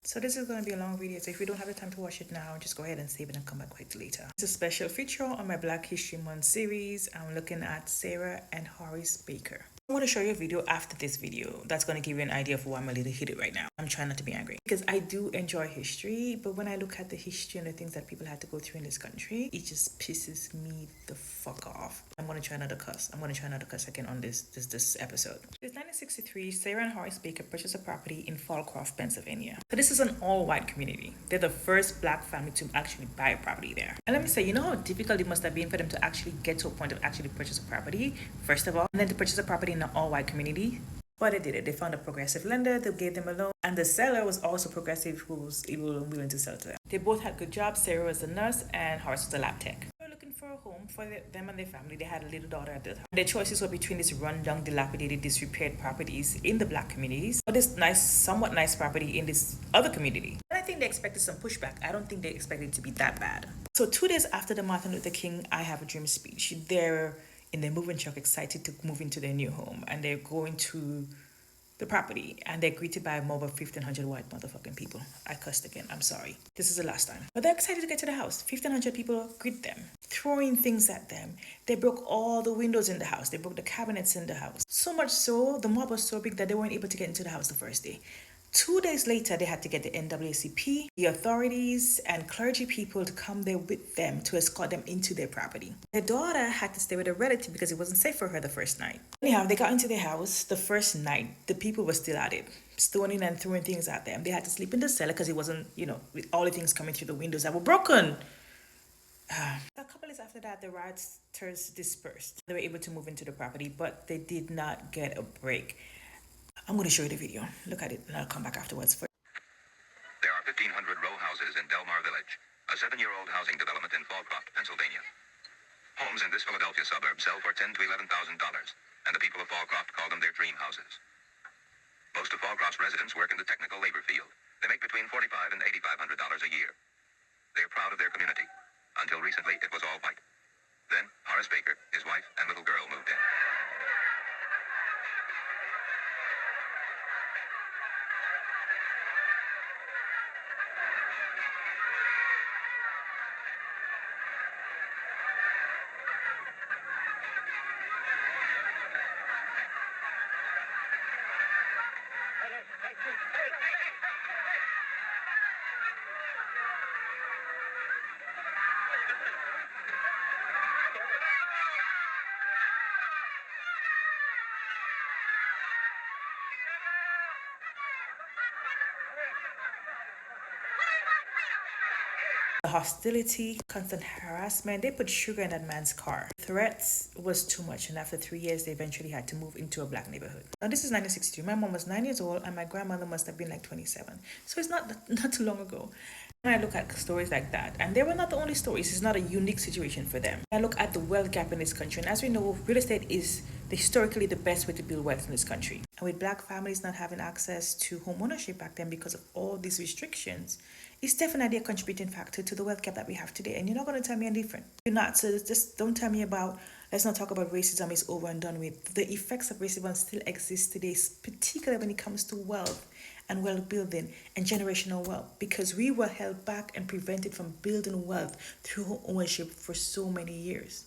So this is going to be a long video, so if you don't have the time to watch it now, just go ahead and save it and come back quite later. It's a special feature on my Black History Month series. I'm looking at Sarah and Horace Baker. I want to show you a video after this video that's going to give you an idea of why I'm a little heated right now. I'm trying not to be angry because I do enjoy history, but when I look at the history and the things that people had to go through in this country, it just pisses me the fuck off. I'm going to try another cuss. I'm going to try another cuss again on this episode. It's 1963. Sarah and Horace Baker purchased a property in Folcroft, Pennsylvania. So this is an all-white community. They're the first Black family to actually buy a property there. And let me say, you know how difficult it must have been for them to actually get to a point of actually purchase a property, first of all, and then to purchase a property in an all-white community? But they did it. They found a progressive lender, they gave them a loan, and the seller was also progressive, who was able and willing to sell to them. They both had good jobs. Sarah was a nurse and Horace was a lab tech. They were looking for a home for them and their family. They had a little daughter at the time. Their choices were between these run-down, dilapidated, disrepaired properties in the Black communities, or this nice, somewhat nice property in this other community. And I think they expected some pushback. I don't think they expected it to be that bad. So 2 days after the Martin Luther King I Have a Dream speech, they're in their moving truck, excited to move into their new home, and they're going to the property, and they're greeted by a mob of 1,500 white motherfucking people. I cussed again. I'm sorry. This is the last time. But they're excited to get to the house. 1,500 people greet them, throwing things at them. They broke all the windows in the house. They broke the cabinets in the house. So much so, the mob was so big that they weren't able to get into the house the first day. 2 days later, they had to get the NAACP, the authorities, and clergy people to come there with them to escort them into their property. Their daughter had to stay with a relative because it wasn't safe for her the first night. Anyhow, they got into their house the first night. The people were still at it, stoning and throwing things at them. They had to sleep in the cellar because it wasn't, with all the things coming through the windows that were broken. A couple days after that, the rioters dispersed. They were able to move into the property, but they did not get a break. I'm going to show you the video. Look at it, and I'll come back afterwards. There are 1,500 row houses in Delmar Village, a 7-year-old housing development in Folcroft, Pennsylvania. Homes in this Philadelphia suburb sell for $10,000 to $11,000, and the people of Folcroft call them their dream houses. Most of Folcroft's residents work in the technical labor field. They make between $4,500 and $8,500 a year. They are proud of their community. Until recently, it was all white. Then, Horace Baker, his wife, and little girl moved in. The hostility, constant harassment, they put sugar in that man's car. Threats was too much, and after 3 years, they eventually had to move into a Black neighborhood. Now, this is 1962. My mom was 9 years old, and my grandmother must have been like 27. So it's not too long ago. When I look at stories like that, and they were not the only stories, it's not a unique situation for them. I look at the wealth gap in this country, and as we know, real estate is historically the best way to build wealth in this country. And with Black families not having access to homeownership back then because of all these restrictions, it's definitely a contributing factor to the wealth gap that we have today. And you're not going to tell me any different. You're not. So just don't tell me about, let's not talk about racism, it's over and done with. The effects of racism still exist today, particularly when it comes to wealth and wealth building and generational wealth, because we were held back and prevented from building wealth through ownership for so many years.